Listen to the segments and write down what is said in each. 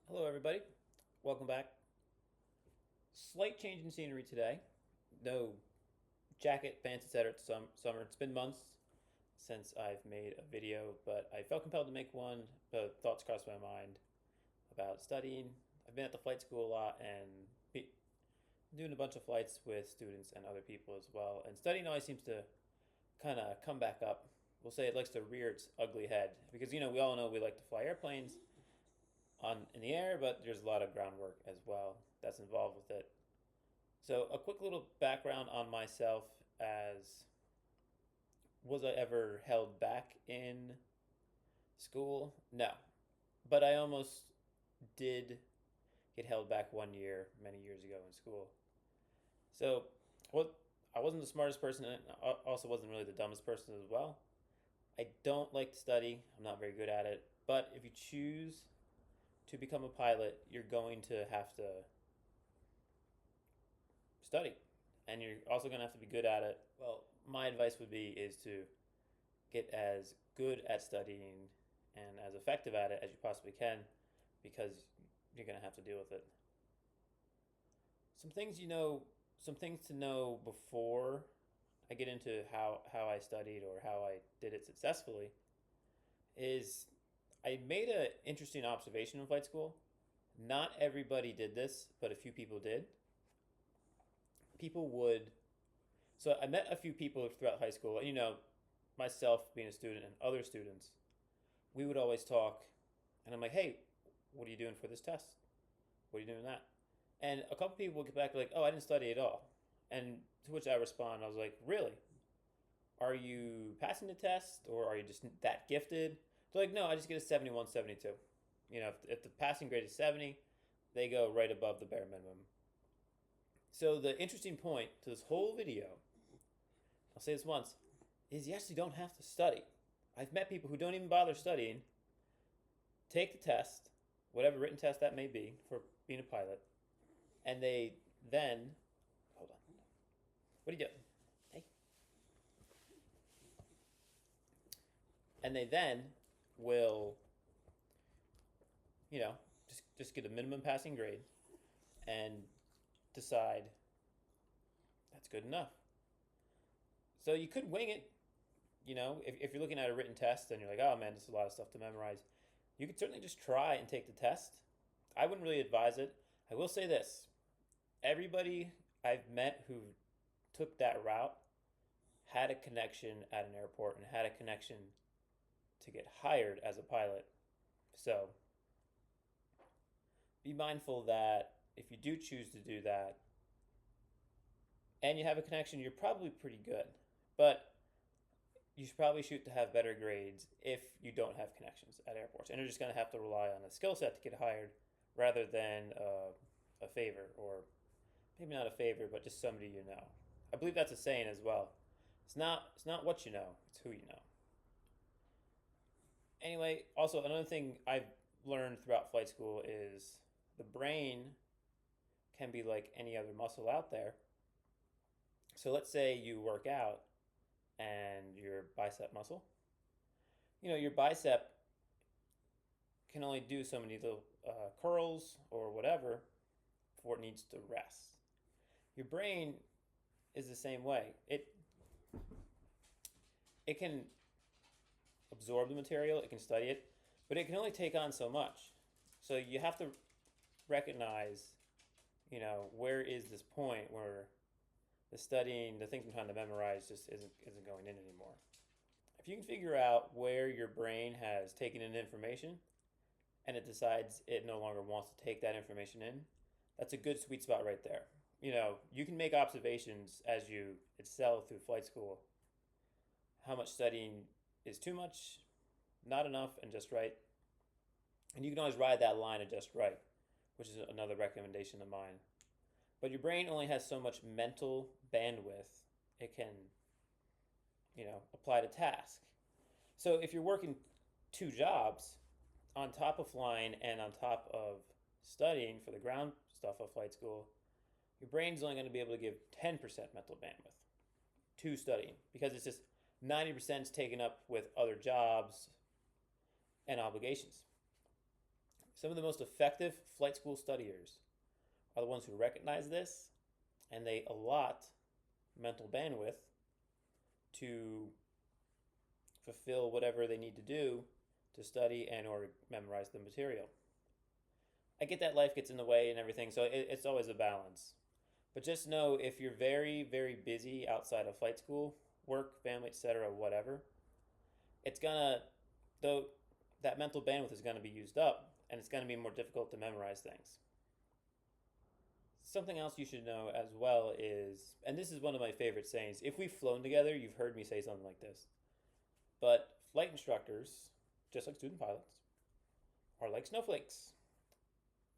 Hello, everybody. Welcome back. Slight change in scenery today. No jacket, pants, etc. Summer. It's been months since I've made a video, but I felt compelled to make one. But thoughts crossed my mind about studying. I've been at the flight school a lot and doing a bunch of flights with students and other people as well. And studying always seems to kind of come back up. We'll say it likes to rear its ugly head because we all know we like to fly airplanes on in the air, but there's a lot of groundwork as well that's involved with it. So, a quick little background on myself as was I ever held back in school? No. But I almost did get held back one year, many years ago in school. So, what I wasn't the smartest person, and also wasn't really the dumbest person as well. I don't like to study, I'm not very good at it. But if you choose to become a pilot, you're going to have to study, and you're also going to have to be good at it. Well, my advice would be is to get as good at studying and as effective at it as you possibly can, because you're going to have to deal with it. Some things some things to know before I get into how I studied or how I did it successfully is I made an interesting observation in flight school. Not everybody did this, but a few people did. People would So I met a few people throughout high school, and myself being a student and other students, we would always talk, and I'm like, hey, what are you doing for this test? What are you doing that? And a couple people would get back like, oh, I didn't study at all. And to which I respond, I was like, really? Are you passing the test, or are you just that gifted? They're like, no, I just get a 71, 72. If the passing grade is 70, they go right above the bare minimum. So the interesting point to this whole video, I'll say this once, is you actually don't have to study. I've met people who don't even bother studying, take the test, whatever written test that may be for being a pilot, and they then, hold on, what are you doing? Hey. And they then will, you know, just get a minimum passing grade and decide that's good enough. So you could wing it, if you're looking at a written test and you're like, oh man, this is a lot of stuff to memorize, you could certainly just try and take the test. I wouldn't really advise it. I will say this: everybody I've met who took that route had a connection at an airport and had a connection to get hired as a pilot. So be mindful that if you do choose to do that and you have a connection, you're probably pretty good. But you should probably shoot to have better grades if you don't have connections at airports. And you're just going to have to rely on a skill set to get hired rather than a favor, or maybe not a favor, but just somebody you know. I believe that's a saying as well. It's not what you know, it's who you know. Anyway, also another thing I've learned throughout flight school is the brain can be like any other muscle out there. So let's say you work out and your bicep muscle, your bicep can only do so many little curls or whatever before it needs to rest. Your brain is the same way. It can absorb the material, it can study it, but it can only take on so much. So you have to recognize, where is this point where the studying, the things I'm trying to memorize just isn't going in anymore. If you can figure out where your brain has taken in information and it decides it no longer wants to take that information in, that's a good sweet spot right there. You can make observations as you excel through flight school. How much studying is too much, not enough, and just right. And you can always ride that line of just right, which is another recommendation of mine. But your brain only has so much mental bandwidth it can, apply to task. So if you're working two jobs on top of flying and on top of studying for the ground stuff of flight school, your brain's only going to be able to give 10% mental bandwidth to studying, because it's just 90% is taken up with other jobs and obligations. Some of the most effective flight school studiers are the ones who recognize this and they allot mental bandwidth to fulfill whatever they need to do to study and or memorize the material. I get that life gets in the way and everything, so it's always a balance. But just know if you're very, very busy outside of flight school, work, family, etc., whatever, it's gonna, though, that mental bandwidth is gonna be used up and it's gonna be more difficult to memorize things. Something else you should know as well is, and this is one of my favorite sayings, if we've flown together, you've heard me say something like this, but flight instructors, just like student pilots, are like snowflakes.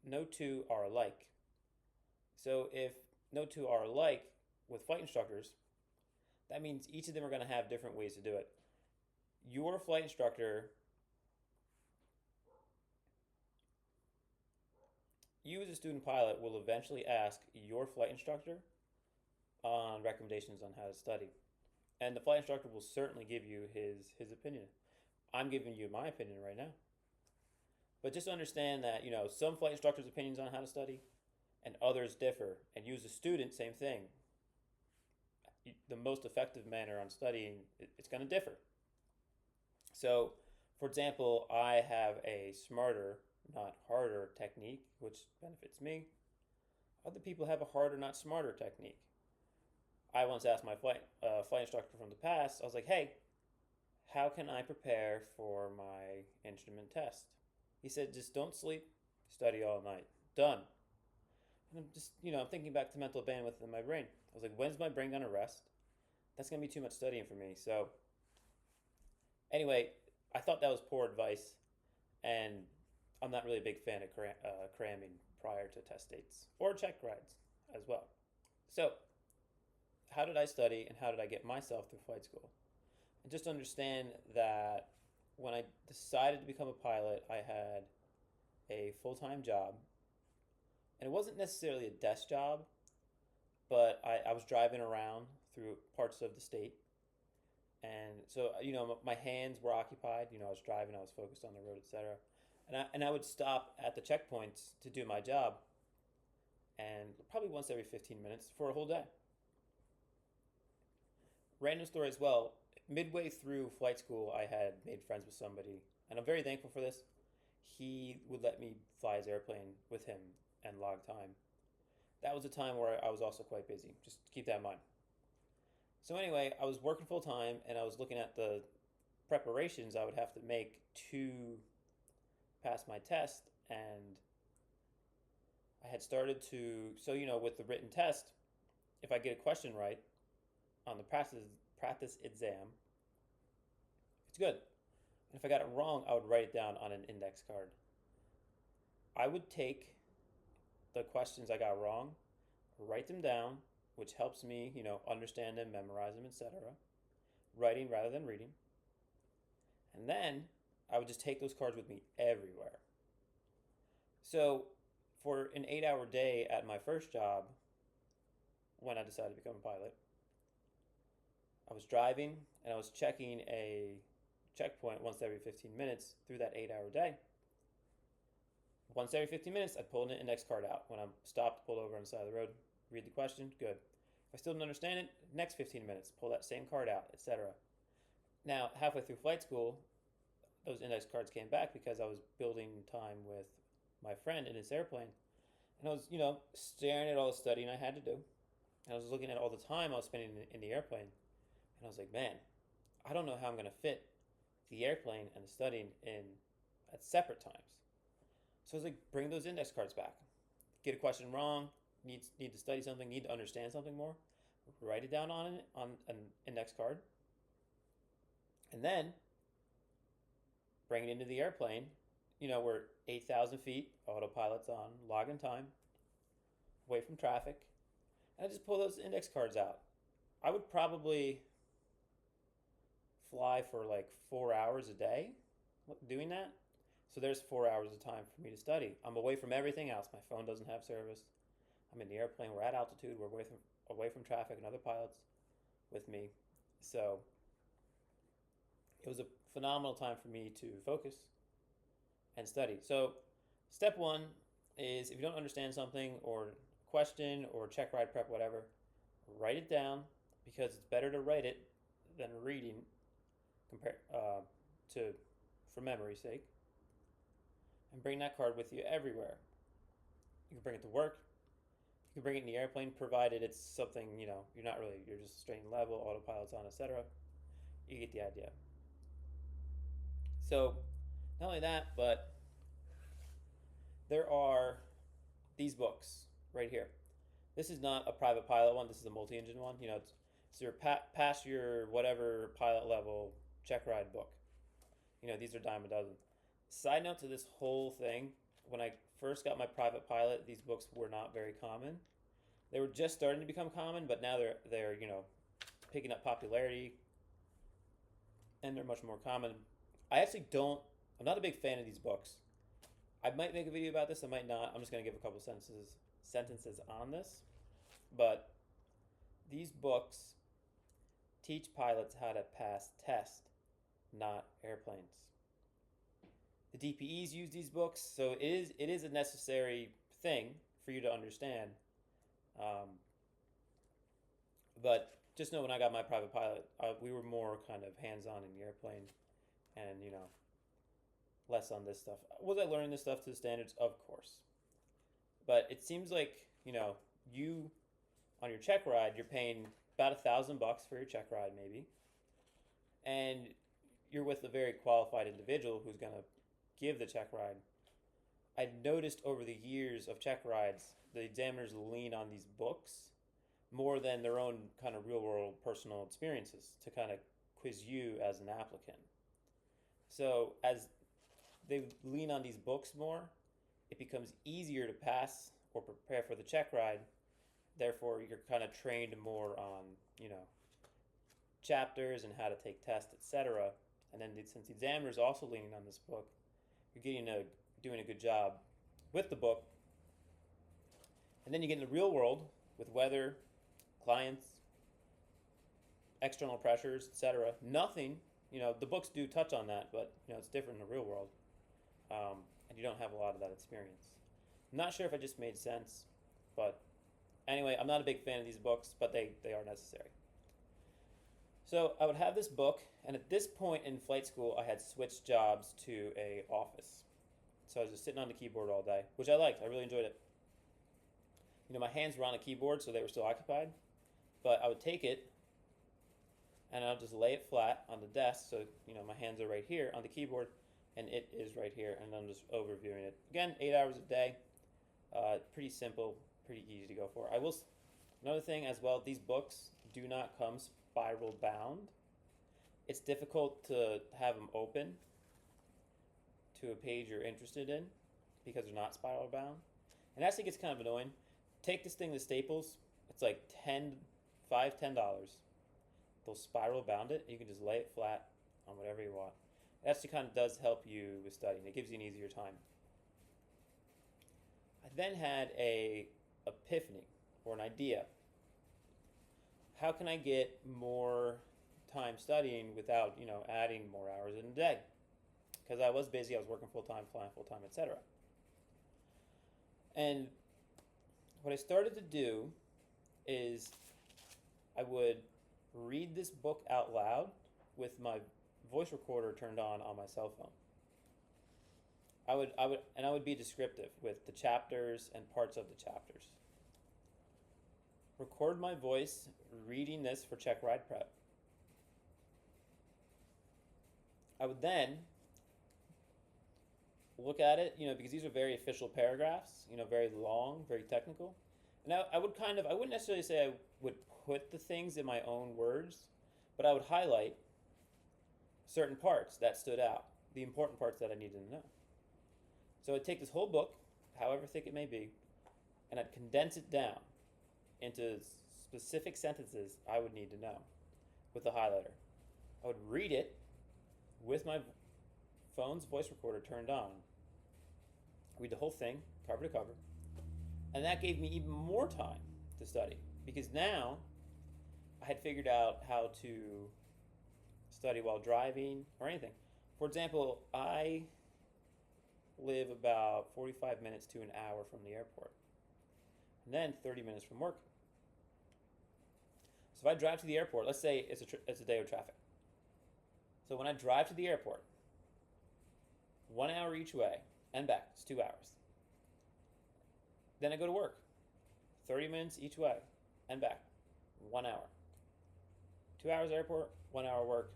No two are alike. So if no two are alike with flight instructors, that means each of them are going to have different ways to do it. Your flight instructor, you as a student pilot will eventually ask your flight instructor on recommendations on how to study. And the flight instructor will certainly give you his opinion. I'm giving you my opinion right now. But just understand that, some flight instructors' opinions on how to study and others differ. And you as a student, same thing. The most effective manner on studying, it's going to differ. So, for example, I have a smarter, not harder technique, which benefits me. Other people have a harder, not smarter technique. I once asked my flight instructor from the past, I was like, hey, how can I prepare for my instrument test? He said, just don't sleep, study all night. Done. And I'm just, I'm thinking back to mental bandwidth in my brain. I was like, when's my brain going to rest? That's going to be too much studying for me. So, anyway, I thought that was poor advice. And I'm not really a big fan of cramming prior to test dates or check rides as well. So, how did I study and how did I get myself through flight school? And just understand that when I decided to become a pilot, I had a full-time job. And it wasn't necessarily a desk job, but I was driving around through parts of the state. And so, my hands were occupied. I was driving, I was focused on the road, etc. And I would stop at the checkpoints to do my job. And probably once every 15 minutes for a whole day. Random story as well. Midway through flight school, I had made friends with somebody, and I'm very thankful for this. He would let me fly his airplane with him and log time. That was a time where I was also quite busy. Just keep that in mind. So anyway, I was working full time, and I was looking at the preparations I would have to make to pass my test, and I had started to, with the written test, if I get a question right on the practice exam, it's good. And if I got it wrong, I would write it down on an index card. I would take the questions I got wrong, write them down, which helps me, understand them, memorize them, etc. Writing rather than reading. And then I would just take those cards with me everywhere. So for an 8-hour day at my first job, when I decided to become a pilot, I was driving and I was checking a checkpoint once every 15 minutes through that 8-hour day. Once every 15 minutes, I'd pull an index card out. When I'm stopped, pull over on the side of the road, read the question, good. If I still don't understand it, next 15 minutes, pull that same card out, etc. Now, halfway through flight school, those index cards came back because I was building time with my friend in his airplane. And I was, staring at all the studying I had to do. And I was looking at all the time I was spending in the airplane. And I was like, man, I don't know how I'm going to fit the airplane and the studying in at separate times. So I was like, bring those index cards back. Get a question wrong, need to study something, need to understand something more, write it down on an index card. And then bring it into the airplane. We're 8,000 feet, autopilot's on, login time, away from traffic. And I just pull those index cards out. I would probably fly for like 4 hours a day doing that. So there's 4 hours of time for me to study. I'm away from everything else. My phone doesn't have service. I'm in the airplane. We're at altitude. We're away from traffic and other pilots with me. So it was a phenomenal time for me to focus and study. So Step one is if you don't understand something or question or check ride prep, whatever, write it down because it's better to write it than reading compare to for memory's sake. And bring that card with you everywhere. You can bring it to work. You can bring it in the airplane, provided it's something you're just straight level, autopilot's on, etc. You get the idea. So, not only that, but there are these books right here. This is not a private pilot one. This is a multi-engine one. It's your pass your whatever pilot level check ride book. These are dime a dozen. Side note to this whole thing: when I first got my private pilot, these books were not very common. They were just starting to become common, but now they're picking up popularity, and they're much more common. I actually don't. I'm not a big fan of these books. I might make a video about this. I might not. I'm just gonna give a couple sentences on this. But these books teach pilots how to pass tests, not airplanes. The DPEs use these books, so it is a necessary thing for you to understand. But just know when I got my private pilot, we were more kind of hands-on in the airplane, and less on this stuff. Was I learning this stuff to the standards? Of course. But it seems like you on your check ride, you're paying about $1,000 for your check ride, maybe, and you're with a very qualified individual who's gonna give the check ride. I noticed over the years of check rides, the examiners lean on these books more than their own kind of real world personal experiences to kind of quiz you as an applicant. So as they lean on these books more, it becomes easier to pass or prepare for the check ride. Therefore, you're kind of trained more on, chapters and how to take tests, etc. And then since the examiner is also leaning on this book, you're doing a good job with the book. And then you get in the real world with weather, clients, external pressures, etc. Nothing, the books do touch on that, but it's different in the real world, and you don't have a lot of that experience. I'm not sure if I just made sense, but anyway, I'm not a big fan of these books, but they are necessary. So I would have this book, and at this point in flight school, I had switched jobs to a office. So I was just sitting on the keyboard all day, which I liked. I really enjoyed it. My hands were on a keyboard, so they were still occupied. But I would take it, and I'll just lay it flat on the desk, so my hands are right here on the keyboard, and it is right here, and I'm just overviewing it. Again, 8 hours a day. Pretty simple, pretty easy to go for. Another thing as well, these books do not come spiral bound. It's difficult to have them open to a page you're interested in because they're not spiral bound. And actually gets kind of annoying. Take this thing to Staples. It's like $10. They'll spiral bound it. And you can just lay it flat on whatever you want. It actually kind of does help you with studying. It gives you an easier time. I then had a epiphany or an idea. How can I get more time studying without, adding more hours in a day? Because I was busy, I was working full-time, flying full-time, etc. And what I started to do is I would read this book out loud with my voice recorder turned on my cell phone. I would be descriptive with the chapters and parts of the chapters. Record my voice reading this for check ride prep. I would then look at it, because these are very official paragraphs, very long, very technical. And I wouldn't necessarily say I would put the things in my own words, but I would highlight certain parts that stood out, the important parts that I needed to know. So I'd take this whole book, however thick it may be, and I'd condense it down into specific sentences I would need to know with the highlighter. I would read it with my phone's voice recorder turned on, read the whole thing, cover to cover, and that gave me even more time to study because now I had figured out how to study while driving or anything. For example, I live about 45 minutes to an hour from the airport, and then 30 minutes from work. So if I drive to the airport, let's say it's a day of traffic. So when I drive to the airport, 1 hour each way and back, it's 2 hours. Then I go to work, 30 minutes each way and back, 1 hour. 2 hours airport, 1 hour work,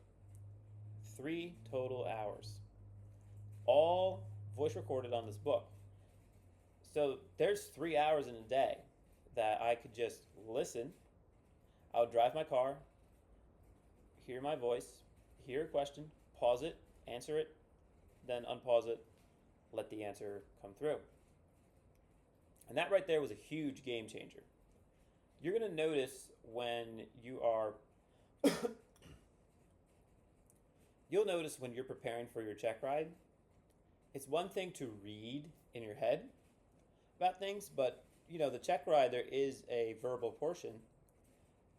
3 total hours. All voice recorded on this book. So there's 3 hours in a day that I could just listen. I would drive my car, hear my voice, hear a question, pause it, answer it, then unpause it, let the answer come through. And that right there was a huge game changer. You're going to notice when you are you'll notice when you're preparing for your check ride, it's one thing to read in your head about things, but the check ride, there is a verbal portion.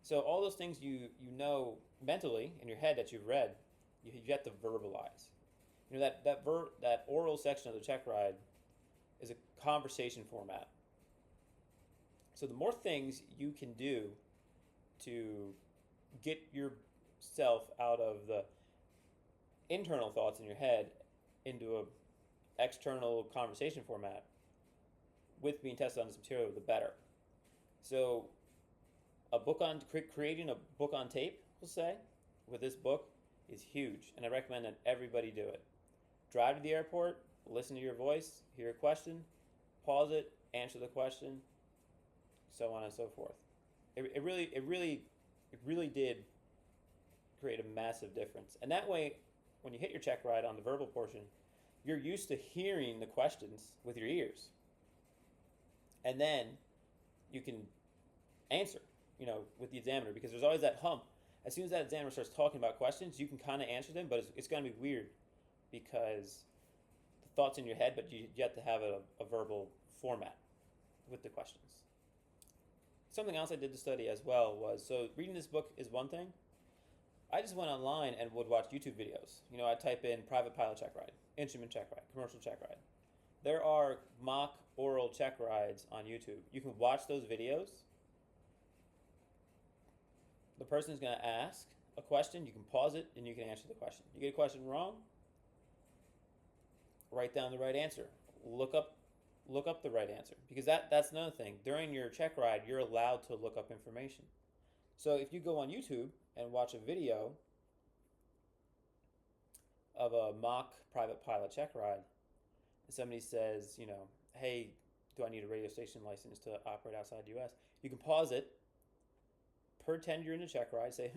So all those things you know mentally in your head that you've read, you have to verbalize. That oral section of the check ride is a conversation format. So the more things you can do to get yourself out of the internal thoughts in your head into a external conversation format with being tested on this material, the better. So creating a book on tape, we'll say, with this book is huge, and I recommend that everybody do it. Drive to the airport, listen to your voice, hear a question, pause it, answer the question, so on and so forth. It really did create a massive difference. And that way, when you hit your check ride on the verbal portion, you're used to hearing the questions with your ears. And then you can answer, with the examiner, because there's always that hump. As soon as that examiner starts talking about questions, you can kind of answer them, but it's going to be weird because the thoughts in your head, but you have to have a verbal format with the questions. Something else I did to study as well was, so reading this book is one thing. I just went online and would watch YouTube videos. I'd type in private pilot check ride, instrument check ride, commercial check ride. There are mock oral check rides on YouTube. You can watch those videos. The person's going to ask a question. You can pause it and you can answer the question. You get a question wrong, write down the right answer. Look up the right answer, because that's another thing. During your check ride, you're allowed to look up information. So if you go on YouTube and watch a video of a mock private pilot check ride, and somebody says, hey, do I need a radio station license to operate outside the U.S.? You can pause it, pretend you're in a check ride, say,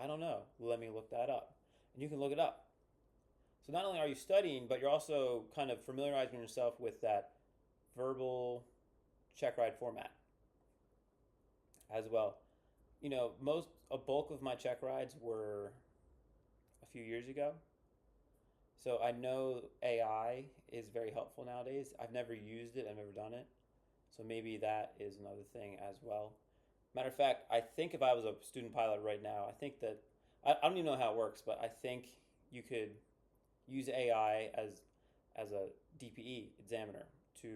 I don't know, let me look that up. And you can look it up. So not only are you studying, but you're also kind of familiarizing yourself with that verbal check ride format as well. A bulk of my check rides were a few years ago. So I know AI is very helpful nowadays. I've never used it, I've never done it. So maybe that is another thing as well. Matter of fact, I think if I was a student pilot right now, I think that, I don't even know how it works, but I think you could use AI as a DPE examiner to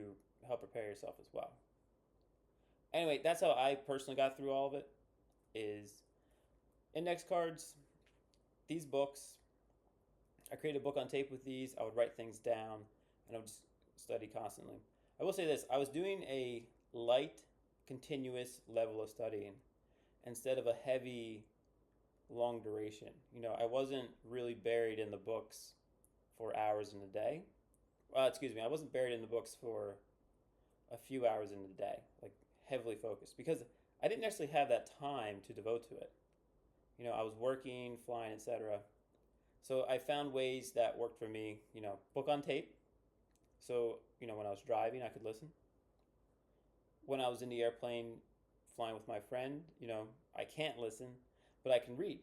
help prepare yourself as well. Anyway, that's how I personally got through all of it, is index cards, these books. I created a book on tape with these. I would write things down, and I would just study constantly. I will say this, I was doing a light, continuous level of studying instead of a heavy, long duration. I wasn't really buried in the books for hours in a day. I wasn't buried in the books for a few hours in the day, like heavily focused, because I didn't necessarily have that time to devote to it. I was working, flying, etc. So I found ways that worked for me, book on tape. So, when I was driving, I could listen. When I was in the airplane flying with my friend, I can't listen, but I can read.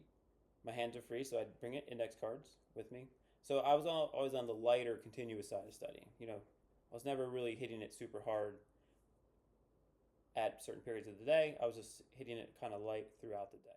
My hands are free, so I'd bring index cards with me. So I was always on the lighter, continuous side of studying. I was never really hitting it super hard at certain periods of the day. I was just hitting it kind of light throughout the day.